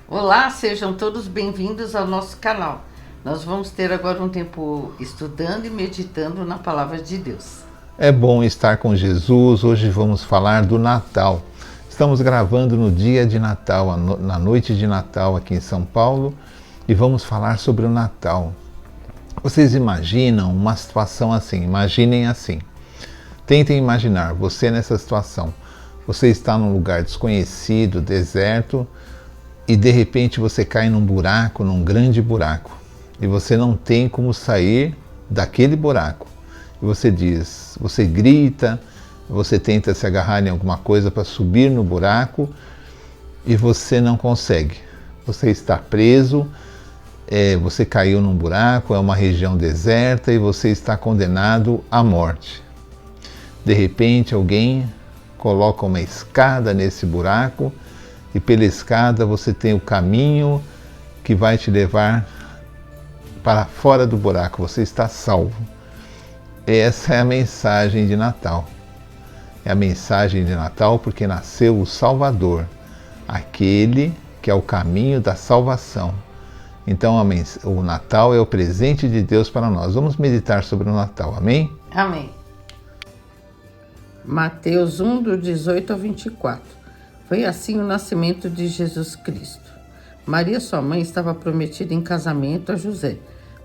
Olá, sejam todos bem-vindos ao nosso canal. Nós vamos ter agora um tempo estudando e meditando na Palavra de Deus. É bom estar com Jesus. Hoje vamos falar do Natal. Estamos gravando no dia de Natal, na noite de Natal aqui em São Paulo, e vamos falar sobre o Natal. Vocês imaginam uma situação assim? Imaginem assim. Tentem imaginar você nessa situação. Você está num lugar desconhecido, deserto, e de repente você cai num buraco, num grande buraco, e você não tem como sair daquele buraco. E você diz, você grita, você tenta se agarrar em alguma coisa para subir no buraco e você não consegue. Você está preso, você caiu num buraco, é uma região deserta e você está condenado à morte. De repente alguém coloca uma escada nesse buraco e pela escada você tem o caminho que vai te levar para fora do buraco, você está salvo. Essa é a mensagem de Natal. É a mensagem de Natal porque nasceu o Salvador, aquele que é o caminho da salvação. Então o Natal é o presente de Deus para nós. Vamos meditar sobre o Natal, amém? Amém. Mateus 1, do 18 ao 24. Foi assim o nascimento de Jesus Cristo. Maria, sua mãe, estava prometida em casamento a José,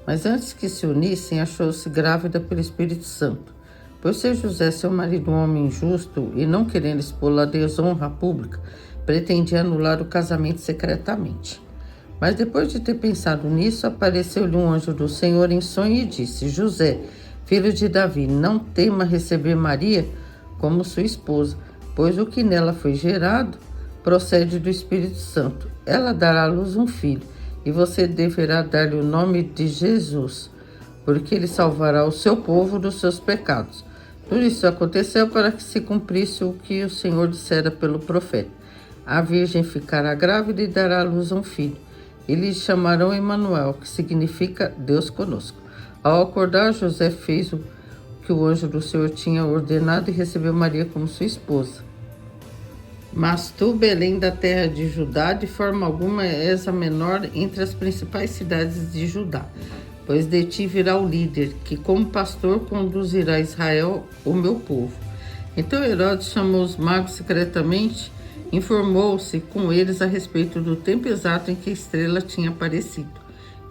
mas antes que se unissem, achou-se grávida pelo Espírito Santo. Por ser José, seu marido, um homem justo e não querendo expô-la à desonra pública, pretendia anular o casamento secretamente. Mas depois de ter pensado nisso, apareceu-lhe um anjo do Senhor em sonho e disse: José, filho de Davi, não tema receber Maria como sua esposa, pois o que nela foi gerado procede do Espírito Santo. Ela dará à luz um filho, e você deverá dar-lhe o nome de Jesus, porque ele salvará o seu povo dos seus pecados. Tudo isso aconteceu para que se cumprisse o que o Senhor dissera pelo profeta. A virgem ficará grávida e dará à luz um filho. E lhe chamarão Emanuel, que significa Deus conosco. Ao acordar, José fez o que o anjo do Senhor tinha ordenado e recebeu Maria como sua esposa. Mas tu, Belém da terra de Judá, de forma alguma és a menor entre as principais cidades de Judá, pois de ti virá o líder, que como pastor conduzirá a Israel, o meu povo. Então Herodes chamou os magos secretamente, informou-se com eles a respeito do tempo exato em que a estrela tinha aparecido.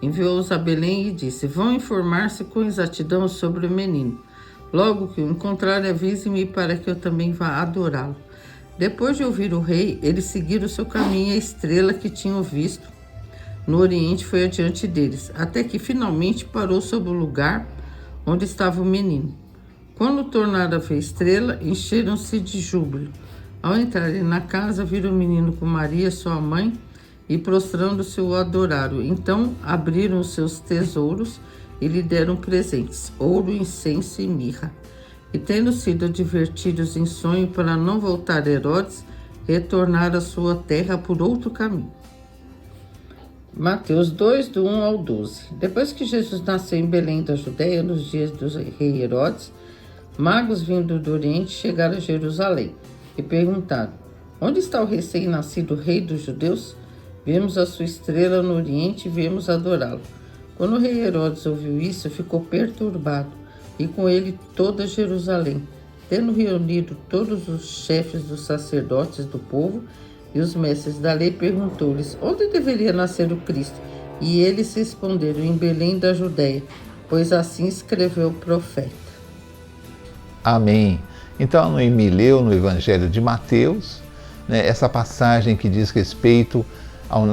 Enviou-os a Belém e disse: vão informar-se com exatidão sobre o menino. Logo que o encontrarem, avise-me para que eu também vá adorá-lo. Depois de ouvir o rei, eles seguiram o seu caminho e a estrela que tinham visto no Oriente foi adiante deles, até que finalmente parou sobre o lugar onde estava o menino. Quando tornaram a ver a estrela, encheram-se de júbilo. Ao entrarem na casa, viram o menino com Maria, sua mãe, e prostrando-se o adoraram. Então abriram os seus tesouros e lhe deram presentes, ouro, incenso e mirra. E tendo sido advertidos em sonho para não voltar a Herodes, retornaram à sua terra por outro caminho. Mateus 2, do 1 ao 12. Depois que Jesus nasceu em Belém da Judéia, nos dias do rei Herodes, magos vindo do Oriente chegaram a Jerusalém e perguntaram: onde está o recém-nascido rei dos judeus? Vimos a sua estrela no Oriente e viemos adorá-lo. Quando o rei Herodes ouviu isso, ficou perturbado, e com ele toda Jerusalém. Tendo reunido todos os chefes dos sacerdotes do povo e os mestres da lei, perguntou-lhes onde deveria nascer o Cristo. E eles responderam: em Belém da Judéia, pois assim escreveu o profeta. Amém. Então, me leu no Evangelho de Mateus, essa passagem que diz respeito ao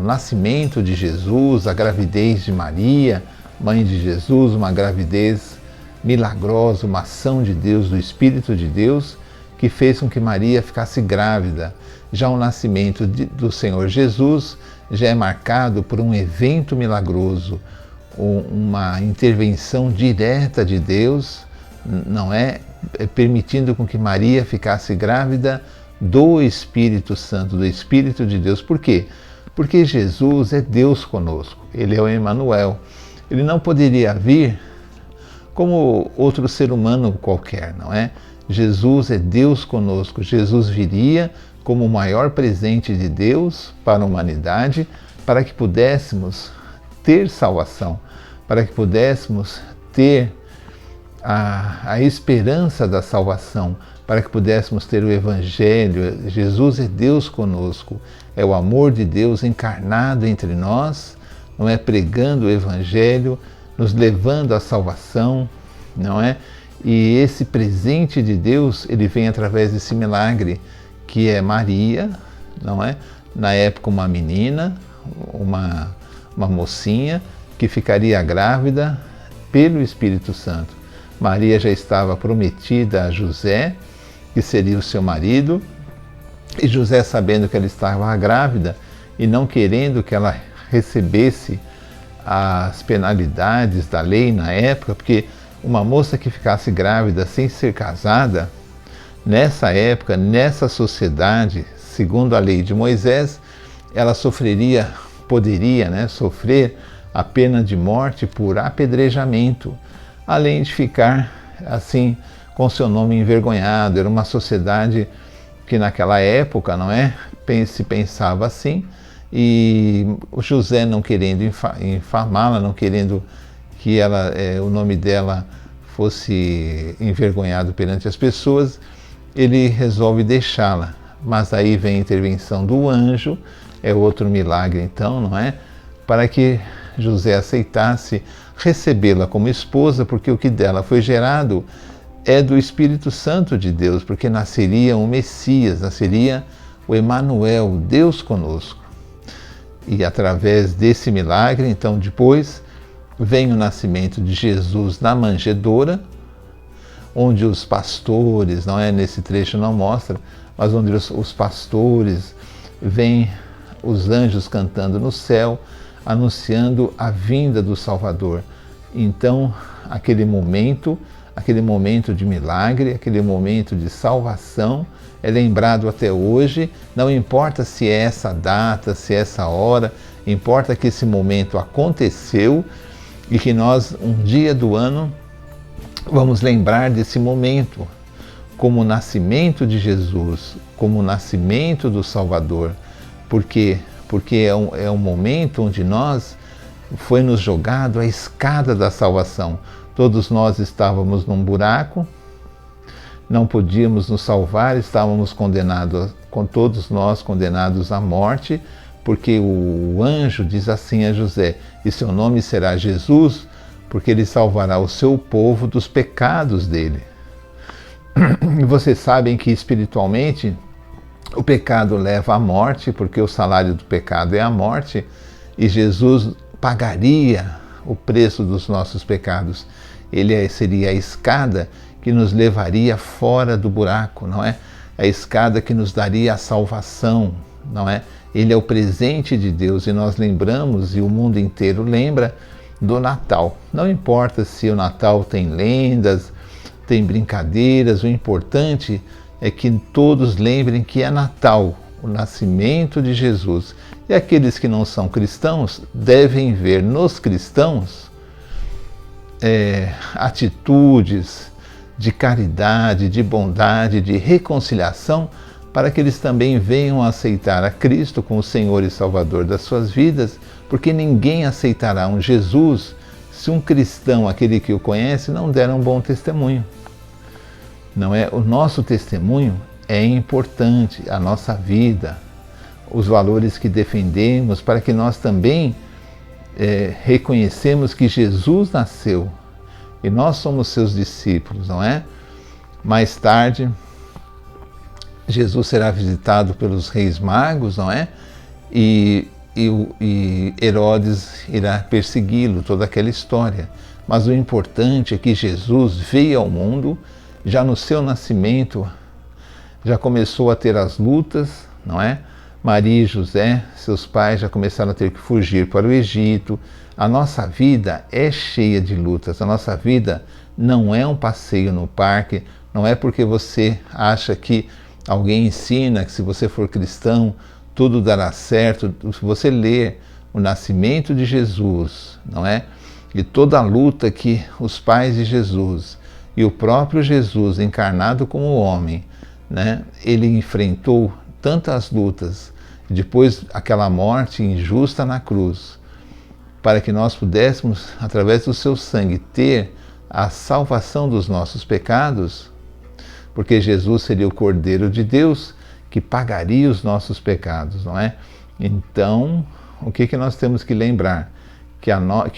nascimento de Jesus, a gravidez de Maria, mãe de Jesus, uma gravidez milagrosa, uma ação de Deus, do Espírito de Deus, que fez com que Maria ficasse grávida. Já o nascimento do Senhor Jesus já é marcado por um evento milagroso, uma intervenção direta de Deus, não é? Permitindo com que Maria ficasse grávida do Espírito Santo, do Espírito de Deus. Por quê? Porque Jesus é Deus conosco, Ele é o Emanuel. Ele não poderia vir como outro ser humano qualquer, não é? Jesus é Deus conosco. Jesus viria como o maior presente de Deus para a humanidade, para que pudéssemos ter salvação, para que pudéssemos ter a esperança da salvação, para que pudéssemos ter o Evangelho. Jesus é Deus conosco, é o amor de Deus encarnado entre nós, não é, pregando o Evangelho, nos levando à salvação, não é? E esse presente de Deus, ele vem através desse milagre, que é Maria, não é? Na época uma menina, uma mocinha, que ficaria grávida pelo Espírito Santo. Maria já estava prometida a José, que seria o seu marido, e José, sabendo que ela estava grávida e não querendo que ela recebesse as penalidades da lei na época, porque uma moça que ficasse grávida sem ser casada, nessa época, nessa sociedade, segundo a lei de Moisés, ela poderia, né, sofrer a pena de morte por apedrejamento, além de ficar assim com seu nome envergonhado. Era uma sociedade que naquela época, não é, se pensava assim, e o José, não querendo infamá-la, não querendo que o nome dela fosse envergonhado perante as pessoas, ele resolve deixá-la. Mas aí vem a intervenção do anjo, é outro milagre então, não é? Para que José aceitasse recebê-la como esposa, porque o que dela foi gerado é do Espírito Santo de Deus, porque nasceria um Messias, nasceria o Emanuel, Deus conosco. E através desse milagre, então, depois vem o nascimento de Jesus na manjedoura, onde os pastores, não é, nesse trecho não mostra, mas onde os pastores veem os anjos cantando no céu, anunciando a vinda do Salvador. Então, aquele momento de milagre, aquele momento de salvação é lembrado até hoje. Não importa se é essa data, se é essa hora, importa que esse momento aconteceu e que nós, um dia do ano, vamos lembrar desse momento como o nascimento de Jesus, como o nascimento do Salvador. Por quê? Porque é um momento onde foi nos jogado a escada da salvação. Todos nós estávamos num buraco, não podíamos nos salvar, estávamos todos nós condenados à morte, porque o anjo diz assim a José: e seu nome será Jesus, porque ele salvará o seu povo dos pecados dele. E vocês sabem que espiritualmente o pecado leva à morte, porque o salário do pecado é a morte, e Jesus pagaria o preço dos nossos pecados. Ele seria a escada que nos levaria fora do buraco, não é? A escada que nos daria a salvação, não é? Ele é o presente de Deus, e nós lembramos, e o mundo inteiro lembra, do Natal. Não importa se o Natal tem lendas, tem brincadeiras, o importante é que todos lembrem que é Natal, o nascimento de Jesus. E aqueles que não são cristãos devem ver nos cristãos atitudes de caridade, de bondade, de reconciliação, para que eles também venham a aceitar a Cristo como Senhor e Salvador das suas vidas, porque ninguém aceitará um Jesus se um cristão, aquele que o conhece, não der um bom testemunho. Não é? O nosso testemunho é importante, a nossa vida, os valores que defendemos, para que nós também reconhecemos que Jesus nasceu e nós somos seus discípulos, não é? Mais tarde, Jesus será visitado pelos reis magos, não é? E Herodes irá persegui-lo, toda aquela história. Mas o importante é que Jesus veio ao mundo, já no seu nascimento, já começou a ter as lutas, não é? Maria e José, seus pais, já começaram a ter que fugir para o Egito. A nossa vida é cheia de lutas, a nossa vida não é um passeio no parque, não é porque você acha que alguém ensina que se você for cristão, tudo dará certo. Se você ler o nascimento de Jesus, não é? E toda a luta que os pais de Jesus e o próprio Jesus, encarnado como homem, né, ele enfrentou tantas lutas, e depois aquela morte injusta na cruz, para que nós pudéssemos, através do seu sangue, ter a salvação dos nossos pecados, porque Jesus seria o Cordeiro de Deus que pagaria os nossos pecados, não é? Então, o que nós temos que lembrar? Que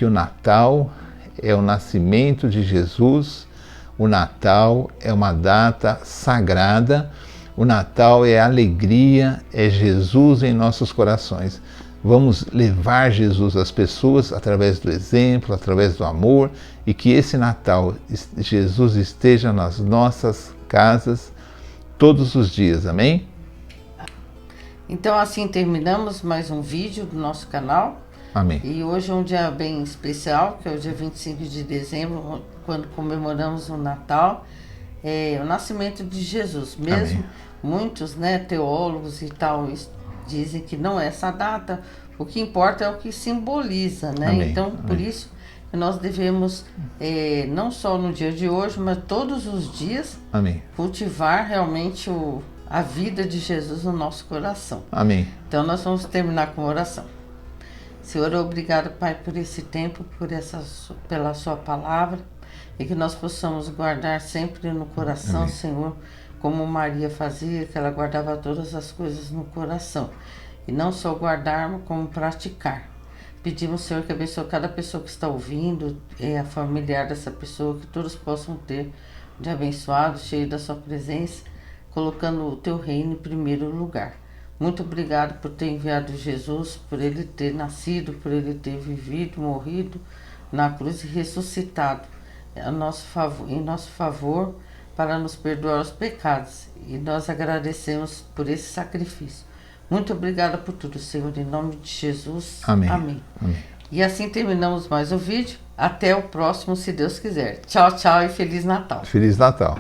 o Natal é o nascimento de Jesus, o Natal é uma data sagrada, o Natal é alegria, é Jesus em nossos corações. Vamos levar Jesus às pessoas através do exemplo, através do amor, e que esse Natal Jesus esteja nas nossas casas todos os dias, amém? Então assim terminamos mais um vídeo do nosso canal. Amém. E hoje é um dia bem especial, que é o dia 25 de dezembro, quando comemoramos o Natal, o nascimento de Jesus. Mesmo muitos, né, teólogos e tal dizem que não é essa data, o que importa é o que simboliza, né? Amém. Então, por isso que nós devemos, não só no dia de hoje, mas todos os dias, cultivar realmente a vida de Jesus no nosso coração. Amém. Então, nós vamos terminar com uma oração. Senhor, obrigado, Pai, por esse tempo, pela sua palavra, e que nós possamos guardar sempre no coração, Amém. Senhor, como Maria fazia, que ela guardava todas as coisas no coração. E não só guardar, como praticar. Pedimos, Senhor, que abençoe cada pessoa que está ouvindo, a familiar dessa pessoa, que todos possam ter de abençoado, cheio da sua presença, colocando o teu reino em primeiro lugar. Muito obrigado por ter enviado Jesus, por ele ter nascido, por ele ter vivido, morrido na cruz e ressuscitado em nosso favor para nos perdoar os pecados. E nós agradecemos por esse sacrifício. Muito obrigada por tudo, Senhor, em nome de Jesus. Amém. Amém. Amém. E assim terminamos mais o vídeo. Até o próximo, se Deus quiser. Tchau, tchau e Feliz Natal. Feliz Natal.